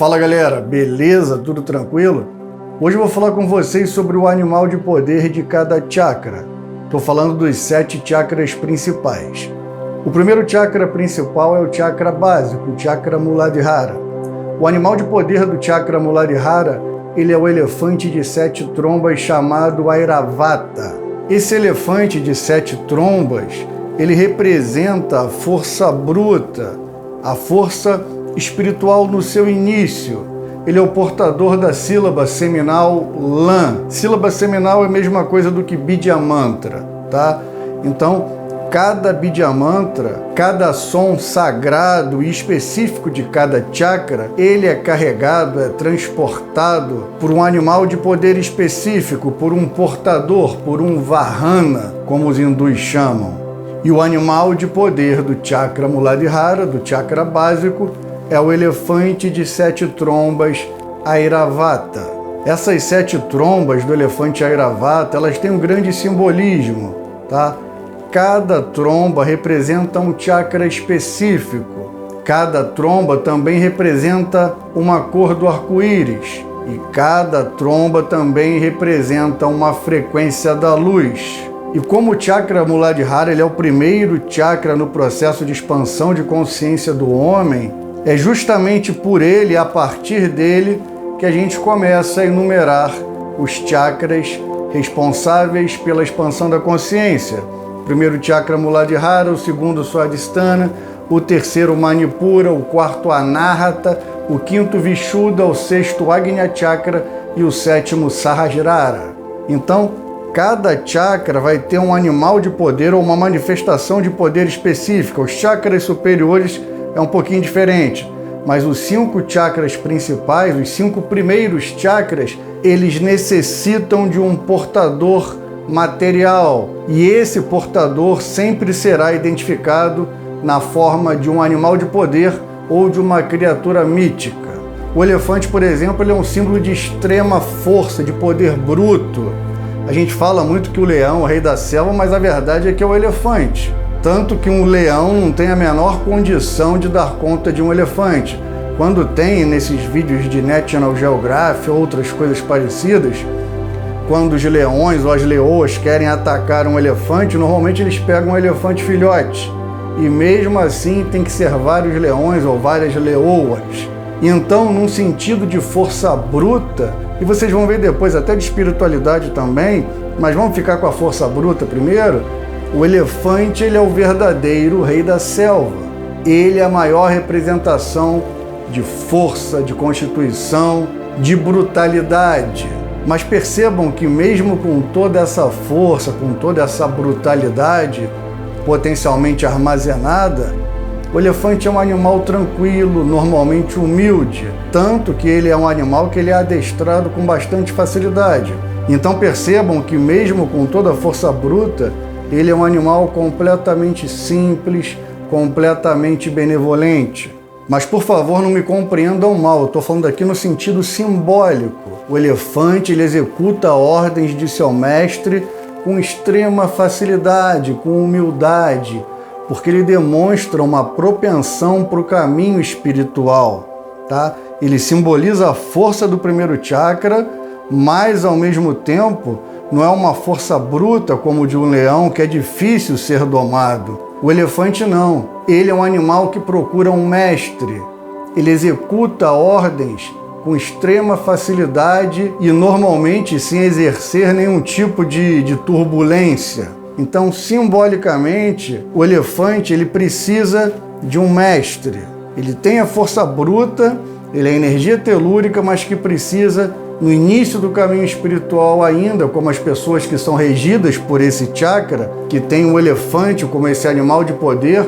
Fala galera, beleza? Tudo tranquilo? Hoje eu vou falar com vocês sobre o animal de poder de cada chakra. Estou falando dos 7 chakras principais. O primeiro chakra principal é o chakra básico, o chakra Muladhara. O animal de poder do chakra Muladhara, ele é o elefante de 7 trombas chamado Airavata. Esse elefante de 7 trombas, ele representa a força bruta, a força espiritual no seu início. Ele é o portador da sílaba seminal LAM. Sílaba seminal é a mesma coisa do que Bidya Mantra, tá? Então, cada Bidya Mantra, cada som sagrado e específico de cada chakra, ele é carregado, é transportado por um animal de poder específico, por um portador, por um Vahana, como os hindus chamam. E o animal de poder do chakra Muladhara, do chakra básico, é o elefante de 7 trombas Airavata. Essas 7 trombas do elefante Airavata, elas têm um grande simbolismo, tá? Cada tromba representa um chakra específico. Cada tromba também representa uma cor do arco-íris. E cada tromba também representa uma frequência da luz. E como o chakra Muladhara ele é o primeiro chakra no processo de expansão de consciência do homem, é justamente por ele, a partir dele, que a gente começa a enumerar os chakras responsáveis pela expansão da consciência. O primeiro chakra Muladhara, o segundo Swadhisthana, o terceiro Manipura, o quarto Anahata, o quinto Vishuddha, o sexto Agnya Chakra e o sétimo Sahasrara. Então, cada chakra vai ter um animal de poder ou uma manifestação de poder específica. Os chakras superiores é um pouquinho diferente, mas os 5 chakras principais, os 5 primeiros chakras, eles necessitam de um portador material. E esse portador sempre será identificado na forma de um animal de poder ou de uma criatura mítica. O elefante, por exemplo, ele é um símbolo de extrema força, de poder bruto. A gente fala muito que o leão é o rei da selva, mas a verdade é que é o elefante. Tanto que um leão não tem a menor condição de dar conta de um elefante. Quando tem nesses vídeos de National Geographic ou outras coisas parecidas, quando os leões ou as leoas querem atacar um elefante, normalmente eles pegam um elefante filhote. E mesmo assim tem que ser vários leões ou várias leoas. Então, num sentido de força bruta, e vocês vão ver depois até de espiritualidade também, mas vamos ficar com a força bruta primeiro. O elefante, ele é o verdadeiro rei da selva. Ele é a maior representação de força, de constituição, de brutalidade. Mas percebam que mesmo com toda essa força, com toda essa brutalidade potencialmente armazenada, o elefante é um animal tranquilo, normalmente humilde. Tanto que ele é um animal que ele é adestrado com bastante facilidade. Então percebam que mesmo com toda a força bruta, ele é um animal completamente simples, completamente benevolente. Mas, por favor, não me compreendam mal, eu estou falando aqui no sentido simbólico. O elefante, ele executa ordens de seu mestre com extrema facilidade, com humildade, porque ele demonstra uma propensão para o caminho espiritual, tá? Ele simboliza a força do primeiro chakra, mas, ao mesmo tempo, não é uma força bruta como de um leão que é difícil ser domado. O elefante não. Ele é um animal que procura um mestre. Ele executa ordens com extrema facilidade e normalmente sem exercer nenhum tipo de turbulência. Então, simbolicamente, o elefante ele precisa de um mestre. Ele tem a força bruta, ele é energia telúrica, mas que precisa no início do caminho espiritual ainda, como as pessoas que são regidas por esse chakra, que tem o elefante como esse animal de poder,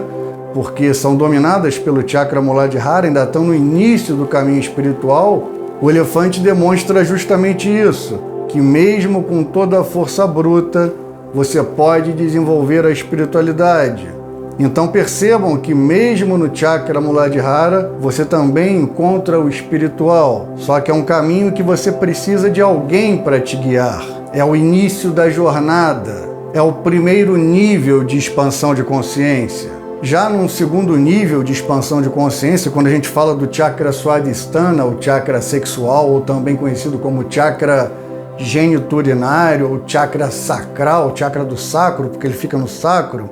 porque são dominadas pelo chakra Muladhara, ainda estão no início do caminho espiritual, o elefante demonstra justamente isso, que mesmo com toda a força bruta, você pode desenvolver a espiritualidade. Então percebam que mesmo no chakra Muladhara, você também encontra o espiritual. Só que é um caminho que você precisa de alguém para te guiar. É o início da jornada. É o primeiro nível de expansão de consciência. Já num segundo nível de expansão de consciência, quando a gente fala do chakra swadhisthana, o chakra sexual, ou também conhecido como chakra geniturinário, ou chakra sacral, chakra do sacro, porque ele fica no sacro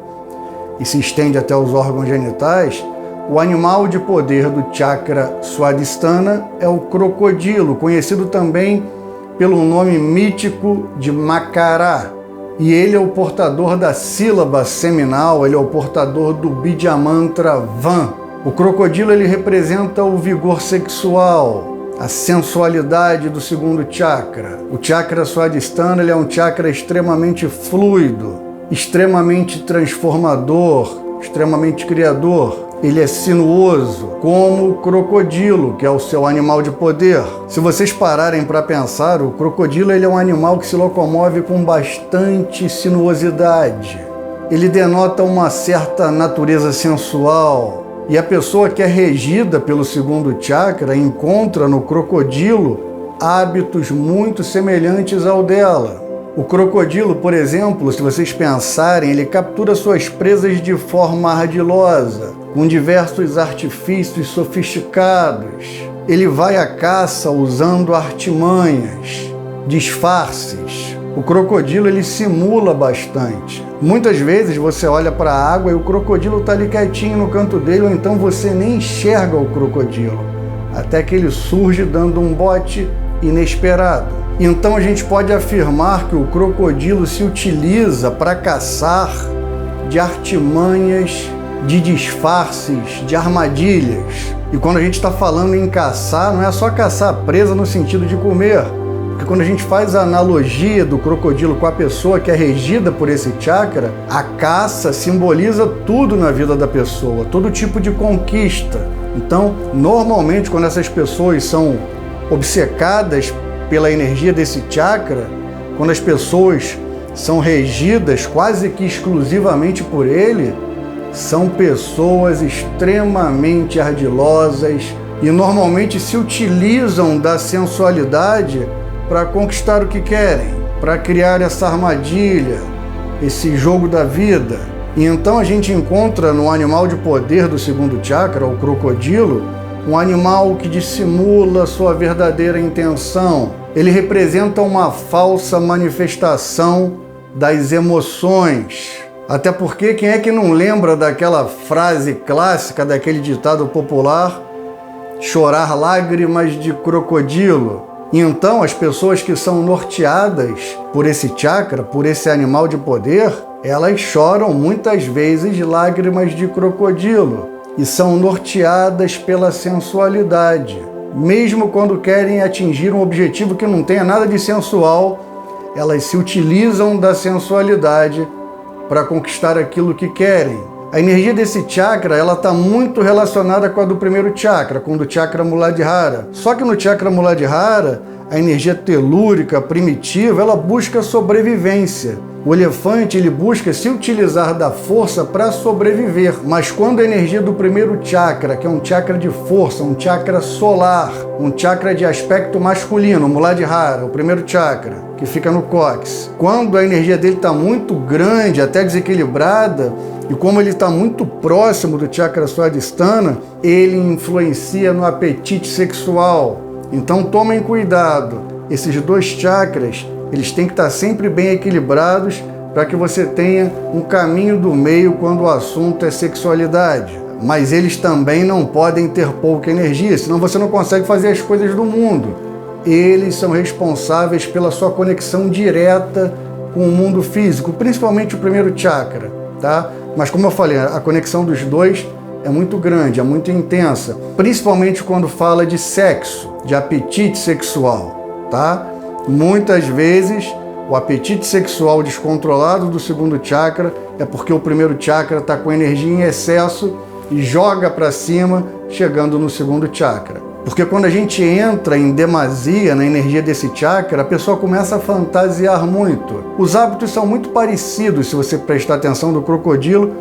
e se estende até os órgãos genitais, o animal de poder do chakra swadhisthana é o crocodilo, conhecido também pelo nome mítico de Makará. E ele é o portador da sílaba seminal, ele é o portador do Bija Mantra Vam. O crocodilo ele representa o vigor sexual, a sensualidade do segundo chakra. O chakra swadhisthana ele é um chakra extremamente fluido, extremamente transformador, extremamente criador. Ele é sinuoso, como o crocodilo, que é o seu animal de poder. Se vocês pararem para pensar, o crocodilo ele é um animal que se locomove com bastante sinuosidade. Ele denota uma certa natureza sensual. E a pessoa que é regida pelo segundo chakra encontra no crocodilo hábitos muito semelhantes ao dela. O crocodilo, por exemplo, se vocês pensarem, ele captura suas presas de forma ardilosa, com diversos artifícios sofisticados. Ele vai à caça usando artimanhas, disfarces. O crocodilo ele simula bastante. Muitas vezes você olha para a água e o crocodilo está ali quietinho no canto dele, ou então você nem enxerga o crocodilo, até que ele surge dando um bote inesperado. Então a gente pode afirmar que o crocodilo se utiliza para caçar de artimanhas, de disfarces, de armadilhas. E quando a gente está falando em caçar, não é só caçar presa no sentido de comer, porque quando a gente faz a analogia do crocodilo com a pessoa que é regida por esse chakra, a caça simboliza tudo na vida da pessoa, todo tipo de conquista. Então, normalmente, quando essas pessoas são obcecadas pela energia desse chakra, quando as pessoas são regidas quase que exclusivamente por ele, são pessoas extremamente ardilosas e normalmente se utilizam da sensualidade para conquistar o que querem, para criar essa armadilha, esse jogo da vida. E então a gente encontra no animal de poder do segundo chakra, o crocodilo, um animal que dissimula sua verdadeira intenção. Ele representa uma falsa manifestação das emoções. Até porque quem é que não lembra daquela frase clássica, daquele ditado popular, chorar lágrimas de crocodilo? E então as pessoas que são norteadas por esse chakra, por esse animal de poder, elas choram muitas vezes lágrimas de crocodilo e são norteadas pela sensualidade. Mesmo quando querem atingir um objetivo que não tenha nada de sensual, elas se utilizam da sensualidade para conquistar aquilo que querem. A energia desse chakra ela está muito relacionada com a do primeiro chakra, com o do chakra Muladhara. Só que no chakra Muladhara, a energia telúrica, primitiva, ela busca sobrevivência. O elefante ele busca se utilizar da força para sobreviver, mas quando a energia do primeiro chakra, que é um chakra de força, um chakra solar, um chakra de aspecto masculino, Muladhara, o primeiro chakra, que fica no cóccix, quando a energia dele está muito grande, até desequilibrada, e como ele está muito próximo do chakra swadhisthana, ele influencia no apetite sexual. Então tomem cuidado, esses dois chakras eles têm que estar sempre bem equilibrados para que você tenha um caminho do meio quando o assunto é sexualidade. Mas eles também não podem ter pouca energia, senão você não consegue fazer as coisas do mundo. Eles são responsáveis pela sua conexão direta com o mundo físico, principalmente o primeiro chakra, tá? Mas como eu falei, a conexão dos dois é muito grande, é muito intensa, principalmente quando fala de sexo, de apetite sexual, tá? Muitas vezes, o apetite sexual descontrolado do segundo chakra é porque o primeiro chakra está com energia em excesso e joga para cima, chegando no segundo chakra. Porque quando a gente entra em demasia na energia desse chakra, a pessoa começa a fantasiar muito. Os hábitos são muito parecidos, se você prestar atenção, do crocodilo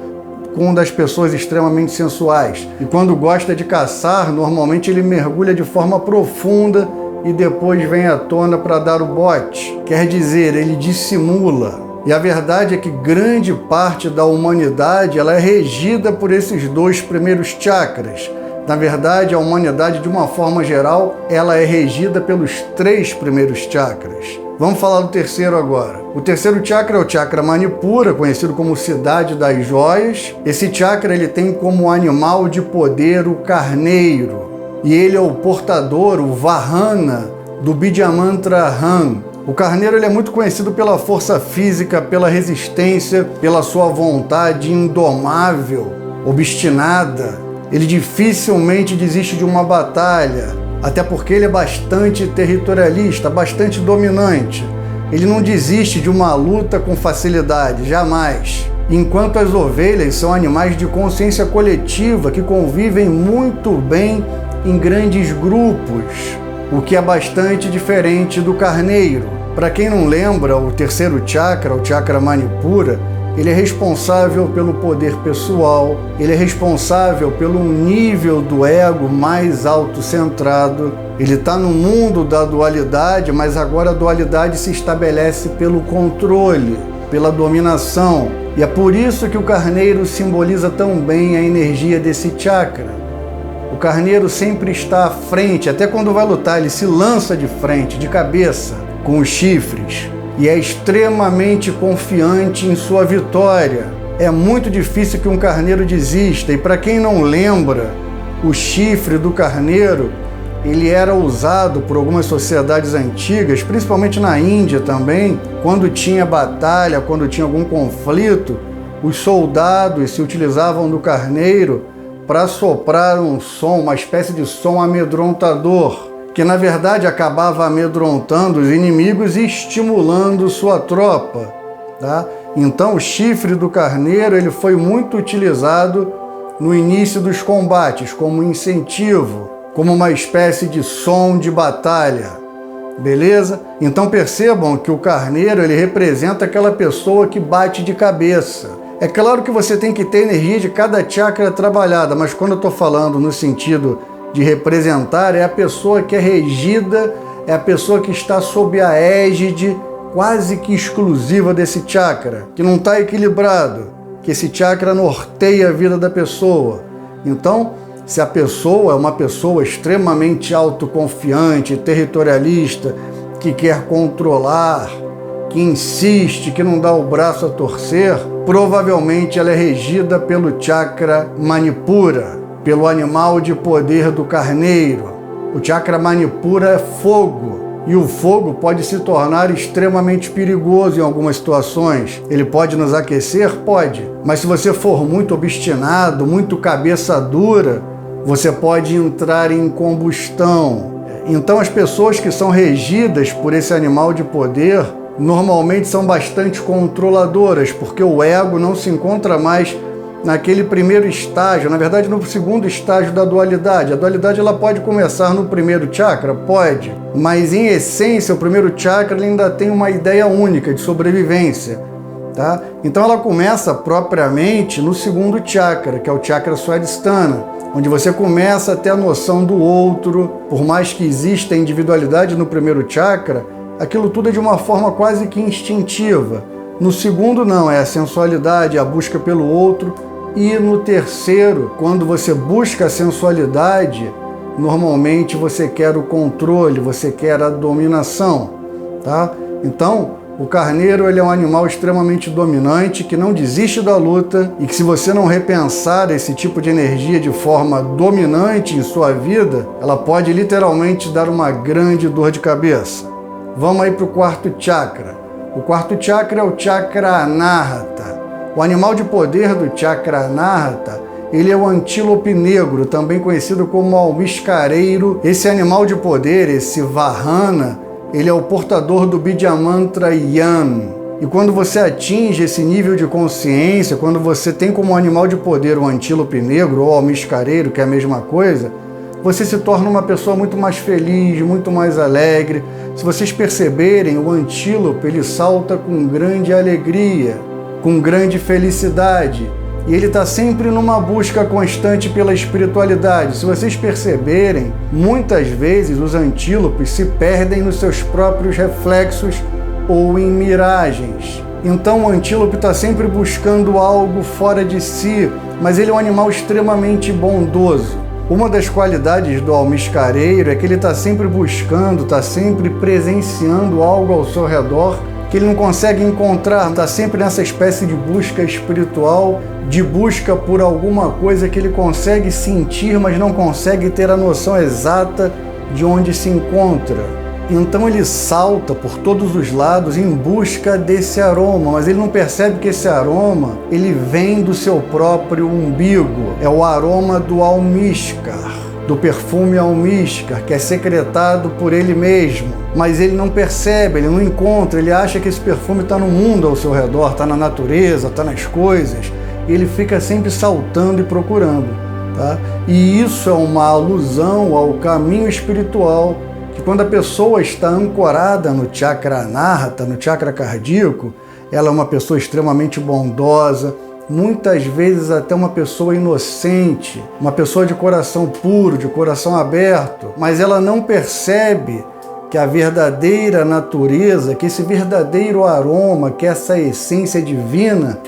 com um das pessoas extremamente sensuais. E quando gosta de caçar, normalmente ele mergulha de forma profunda e depois vem à tona para dar o bote. Quer dizer, ele dissimula. E a verdade é que grande parte da humanidade ela é regida por esses 2 primeiros chakras. Na verdade, a humanidade, de uma forma geral, ela é regida pelos 3 primeiros chakras. Vamos falar do terceiro agora. O terceiro chakra é o chakra Manipura, conhecido como Cidade das Joias. Esse chakra ele tem como animal de poder o carneiro. E ele é o portador, o Vahana, do Bidyamantra Ram. O carneiro ele é muito conhecido pela força física, pela resistência, pela sua vontade indomável, obstinada. Ele dificilmente desiste de uma batalha, até porque ele é bastante territorialista, bastante dominante. Ele não desiste de uma luta com facilidade, jamais. Enquanto as ovelhas são animais de consciência coletiva que convivem muito bem em grandes grupos, o que é bastante diferente do carneiro. Para quem não lembra, o terceiro chakra, o chakra Manipura, ele é responsável pelo poder pessoal, ele é responsável pelo nível do ego mais autocentrado. Ele está no mundo da dualidade, mas agora a dualidade se estabelece pelo controle, pela dominação. E é por isso que o carneiro simboliza tão bem a energia desse chakra. O carneiro sempre está à frente, até quando vai lutar, ele se lança de frente, de cabeça, com os chifres. E é extremamente confiante em sua vitória. É muito difícil que um carneiro desista. E para quem não lembra, o chifre do carneiro, ele era usado por algumas sociedades antigas, principalmente na Índia também, quando tinha batalha, quando tinha algum conflito, os soldados se utilizavam do carneiro para soprar um som, uma espécie de som amedrontador, que na verdade acabava amedrontando os inimigos e estimulando sua tropa, tá? Então o chifre do carneiro ele foi muito utilizado no início dos combates como incentivo, como uma espécie de som de batalha, beleza? Então percebam que o carneiro ele representa aquela pessoa que bate de cabeça. É claro que você tem que ter energia de cada chakra trabalhada, mas quando eu estou falando no sentido de representar, é a pessoa que é regida, é a pessoa que está sob a égide quase que exclusiva desse chakra, que não está equilibrado, que esse chakra norteia a vida da pessoa. Então, se a pessoa é uma pessoa extremamente autoconfiante, territorialista, que quer controlar, que insiste, que não dá o braço a torcer, provavelmente ela é regida pelo chakra Manipura, pelo animal de poder do carneiro. O chakra Manipura é fogo, e o fogo pode se tornar extremamente perigoso em algumas situações. Ele pode nos aquecer? Pode. Mas se você for muito obstinado, muito cabeça dura, você pode entrar em combustão. Então as pessoas que são regidas por esse animal de poder normalmente são bastante controladoras, porque o ego não se encontra mais naquele primeiro estágio, na verdade no segundo estágio da dualidade. A dualidade ela pode começar no primeiro chakra? Pode, mas em essência o primeiro chakra ele ainda tem uma ideia única de sobrevivência, tá? Então ela começa propriamente no segundo chakra, que é o chakra Swadhisthana, onde você começa a ter a noção do outro. Por mais que exista individualidade no primeiro chakra, aquilo tudo é de uma forma quase que instintiva. No segundo não, é a sensualidade, a busca pelo outro. E no terceiro, quando você busca a sensualidade, normalmente você quer o controle, você quer a dominação, tá? Então, o carneiro ele é um animal extremamente dominante, que não desiste da luta e que se você não repensar esse tipo de energia de forma dominante em sua vida, ela pode literalmente dar uma grande dor de cabeça. Vamos aí para o quarto chakra. O quarto chakra é o chakra Anahata. O animal de poder do chakra Anahata, ele é o antílope negro, também conhecido como almiscareiro. Esse animal de poder, esse Vahana, ele é o portador do Bidyamantra Yan. E quando você atinge esse nível de consciência, quando você tem como animal de poder o antílope negro ou almiscareiro, que é a mesma coisa, você se torna uma pessoa muito mais feliz, muito mais alegre. Se vocês perceberem, o antílope ele salta com grande alegria, com grande felicidade. E ele está sempre numa busca constante pela espiritualidade. Se vocês perceberem, muitas vezes os antílopes se perdem nos seus próprios reflexos ou em miragens. Então o antílope está sempre buscando algo fora de si, mas ele é um animal extremamente bondoso. Uma das qualidades do almiscareiro é que ele está sempre buscando, está sempre presenciando algo ao seu redor que ele não consegue encontrar, está sempre nessa espécie de busca espiritual, de busca por alguma coisa que ele consegue sentir, mas não consegue ter a noção exata de onde se encontra. Então ele salta por todos os lados em busca desse aroma, mas ele não percebe que esse aroma, ele vem do seu próprio umbigo. É o aroma do almíscar, do perfume almíscar, que é secretado por ele mesmo. Mas ele não percebe, ele não encontra, ele acha que esse perfume está no mundo ao seu redor, está na natureza, está nas coisas. E ele fica sempre saltando e procurando, tá? E isso é uma alusão ao caminho espiritual, que quando a pessoa está ancorada no chakra anahata, no chakra cardíaco, ela é uma pessoa extremamente bondosa, muitas vezes até uma pessoa inocente, uma pessoa de coração puro, de coração aberto, mas ela não percebe que a verdadeira natureza, que esse verdadeiro aroma, que essa essência divina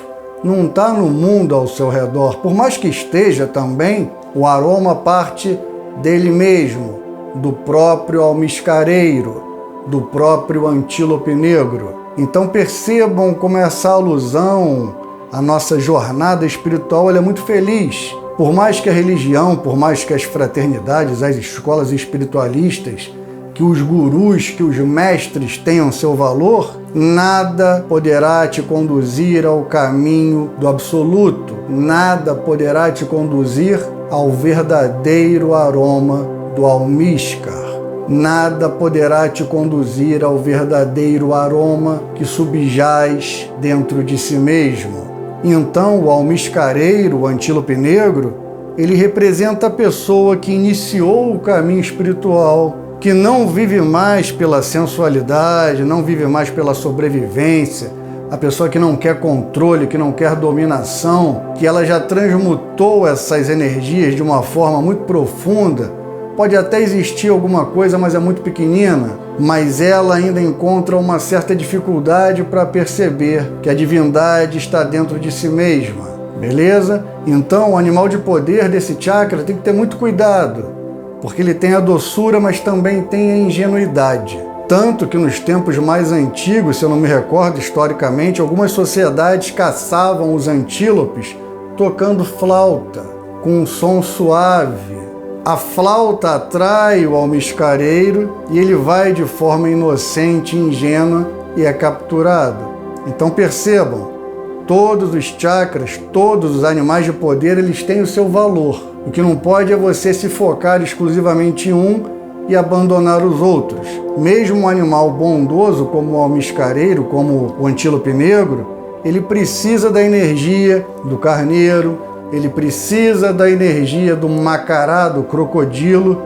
não está no mundo ao seu redor. Por mais que esteja também, o aroma parte dele mesmo, do próprio almiscareiro, do próprio antílope negro. Então percebam como essa alusão à nossa jornada espiritual ela é muito feliz. Por mais que a religião, por mais que as fraternidades, as escolas espiritualistas, que os gurus, que os mestres tenham seu valor, nada poderá te conduzir ao caminho do absoluto, nada poderá te conduzir ao verdadeiro aroma do almíscar. Nada poderá te conduzir ao verdadeiro aroma que subjaz dentro de si mesmo. Então, o almiscareiro, o antílope negro, ele representa a pessoa que iniciou o caminho espiritual, que não vive mais pela sensualidade, não vive mais pela sobrevivência, a pessoa que não quer controle, que não quer dominação, que ela já transmutou essas energias de uma forma muito profunda. Pode até existir alguma coisa, mas é muito pequenina, mas ela ainda encontra uma certa dificuldade para perceber que a divindade está dentro de si mesma, beleza? Então o animal de poder desse chakra tem que ter muito cuidado, porque ele tem a doçura, mas também tem a ingenuidade. Tanto que nos tempos mais antigos, se eu não me recordo historicamente, algumas sociedades caçavam os antílopes tocando flauta, com um som suave. A flauta atrai o almiscareiro e ele vai de forma inocente e ingênua e é capturado. Então percebam, todos os chakras, todos os animais de poder, eles têm o seu valor. O que não pode é você se focar exclusivamente em um e abandonar os outros. Mesmo um animal bondoso como o almiscareiro, como o antílope negro, ele precisa da energia do carneiro, ele precisa da energia do macará, do crocodilo,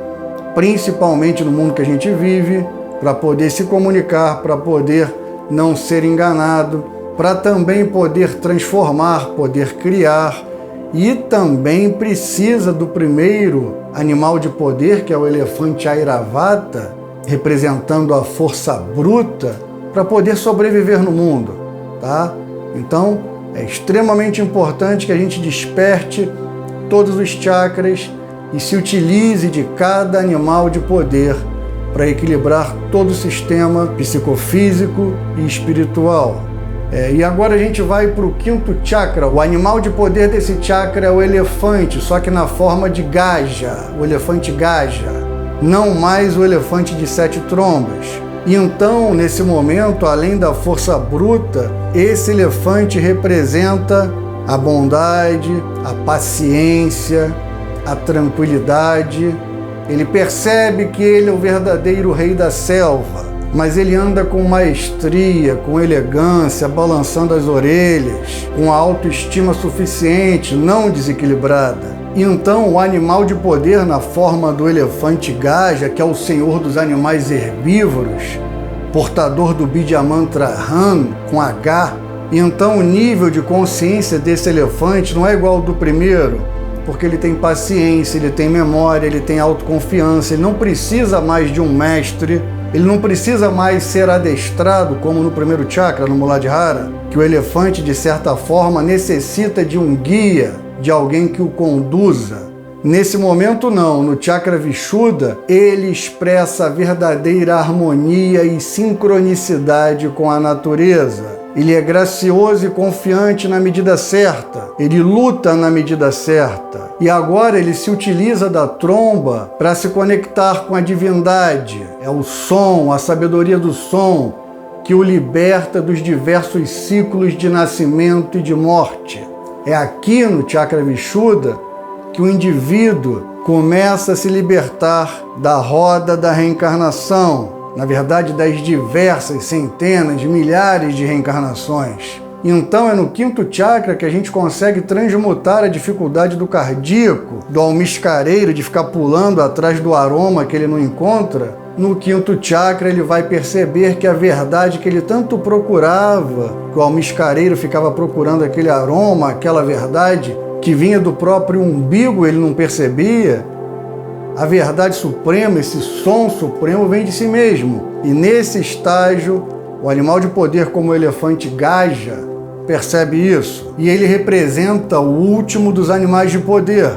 principalmente no mundo que a gente vive, para poder se comunicar, para poder não ser enganado, para também poder transformar, poder criar. E também precisa do primeiro animal de poder, que é o elefante Airavata, representando a força bruta, para poder sobreviver no mundo, tá? Então, é extremamente importante que a gente desperte todos os chakras e se utilize de cada animal de poder para equilibrar todo o sistema psicofísico e espiritual. E agora a gente vai para o quinto chakra. O animal de poder desse chakra é o elefante, só que na forma de Gaja, o elefante Gaja, não mais o elefante de 7 trombas. E então, nesse momento, além da força bruta, esse elefante representa a bondade, a paciência, a tranquilidade. Ele percebe que ele é o verdadeiro rei da selva, mas ele anda com maestria, com elegância, balançando as orelhas, com a autoestima suficiente, não desequilibrada. Então, o animal de poder na forma do elefante Gaja, que é o senhor dos animais herbívoros, portador do Bidya Mantra Han, com H, então o nível de consciência desse elefante não é igual ao do primeiro, porque ele tem paciência, ele tem memória, ele tem autoconfiança, ele não precisa mais de um mestre, ele não precisa mais ser adestrado, como no primeiro chakra, no Muladhara, que que o elefante, de certa forma, necessita de um guia, de alguém que o conduza. Nesse momento não, no chakra Vishuddha, ele expressa a verdadeira harmonia e sincronicidade com a natureza. Ele é gracioso e confiante na medida certa. Ele luta na medida certa. E agora ele se utiliza da tromba para se conectar com a divindade. É o som, a sabedoria do som, que o liberta dos diversos ciclos de nascimento e de morte. É aqui no chakra Vishuddha que o indivíduo começa a se libertar da roda da reencarnação. Na verdade, das diversas centenas, milhares de reencarnações. Então é no quinto chakra que a gente consegue transmutar a dificuldade do cardíaco, do almiscareiro, de ficar pulando atrás do aroma que ele não encontra. No quinto chakra ele vai perceber que a verdade que ele tanto procurava, que o almiscareiro ficava procurando aquele aroma, aquela verdade que vinha do próprio umbigo, ele não percebia. A verdade suprema, esse som supremo, vem de si mesmo. E nesse estágio, o animal de poder como o elefante Gaja percebe isso. E ele representa o último dos animais de poder.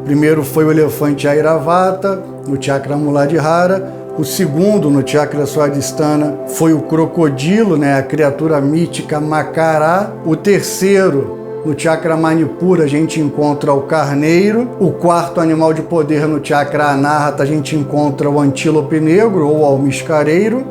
Primeiro foi o elefante Airavata, no chakra Muladhara. O segundo, no chakra Swadhisthana, foi o crocodilo, a criatura mítica Makara. O terceiro, no chakra Manipura, a gente encontra o carneiro. O quarto animal de poder, no chakra Anahata, a gente encontra o antílope negro ou almiscareiro.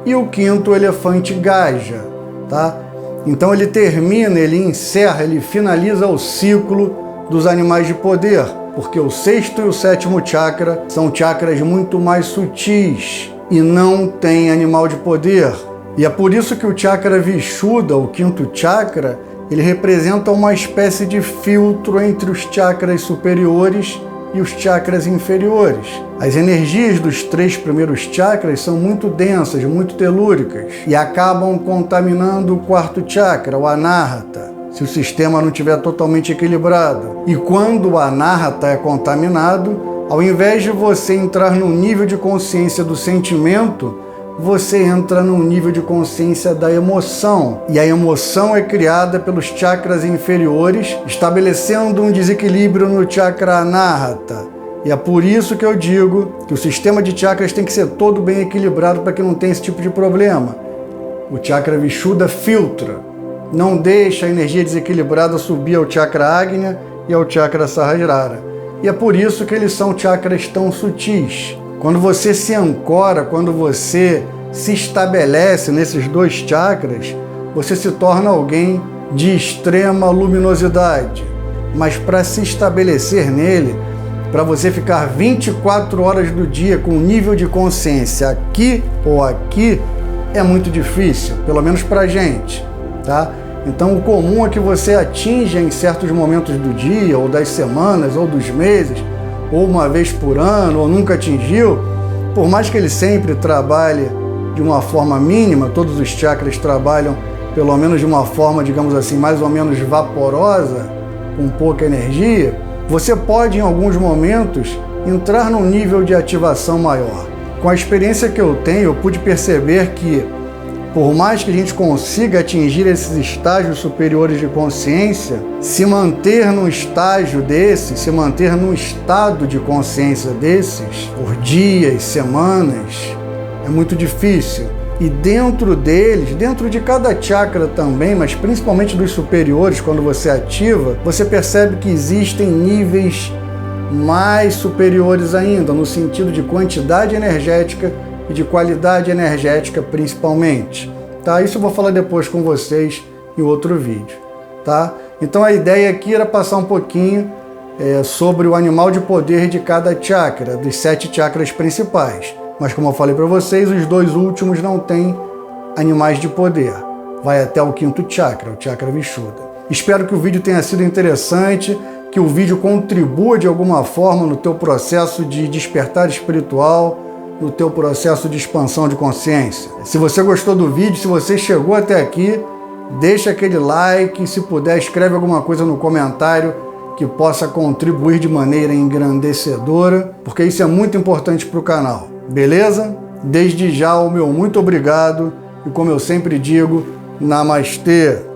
E o quinto, o elefante Gaja, tá? Então ele termina, ele encerra, ele finaliza o ciclo dos animais de poder, porque o sexto e o sétimo chakra são chakras muito mais sutis e não tem animal de poder. E é por isso que o chakra Vishuddha, o quinto chakra, ele representa uma espécie de filtro entre os chakras superiores e os chakras inferiores. As energias dos três primeiros chakras são muito densas, muito telúricas, e acabam contaminando o quarto chakra, o Anahata, se o sistema não estiver totalmente equilibrado. E quando o Anahata é contaminado, ao invés de você entrar num nível de consciência do sentimento, você entra num nível de consciência da emoção. E a emoção é criada pelos chakras inferiores, estabelecendo um desequilíbrio no chakra Anahata. E é por isso que eu digo que o sistema de chakras tem que ser todo bem equilibrado para que não tenha esse tipo de problema. O chakra Vishuddha filtra, não deixa a energia desequilibrada subir ao chakra Agnya e ao chakra Sahasrara. E é por isso que eles são chakras tão sutis. Quando você se ancora, quando você se estabelece nesses dois chakras, você se torna alguém de extrema luminosidade. Mas para se estabelecer nele, para você ficar 24 horas do dia com um nível de consciência aqui ou aqui, é muito difícil, pelo menos para a gente, tá? Então o comum é que você atinja em certos momentos do dia, ou das semanas, ou dos meses, ou uma vez por ano, ou nunca atingiu, por mais que ele sempre trabalhe de uma forma mínima, todos os chakras trabalham pelo menos de uma forma, digamos assim, mais ou menos vaporosa, com pouca energia, você pode em alguns momentos entrar num nível de ativação maior. Com a experiência que eu tenho, eu pude perceber que, por mais que a gente consiga atingir esses estágios superiores de consciência, se manter num estágio desse, se manter num estado de consciência desses, por dias, semanas, é muito difícil. E dentro deles, dentro de cada chakra também, mas principalmente dos superiores, quando você ativa, você percebe que existem níveis mais superiores ainda, no sentido de quantidade energética e de qualidade energética principalmente, tá? Isso eu vou falar depois com vocês em outro vídeo, tá? Então a ideia aqui era passar um pouquinho sobre o animal de poder de cada chakra, dos 7 chakras principais. Mas como eu falei para vocês, os dois últimos não têm animais de poder. Vai até o quinto chakra, o chakra Vishuddha. Espero que o vídeo tenha sido interessante, que o vídeo contribua de alguma forma no teu processo de despertar espiritual, no teu processo de expansão de consciência. Se você gostou do vídeo, se você chegou até aqui, deixa aquele like, se puder escreve alguma coisa no comentário que possa contribuir de maneira engrandecedora, porque isso é muito importante para o canal, beleza? Desde já o meu muito obrigado e como eu sempre digo, Namastê!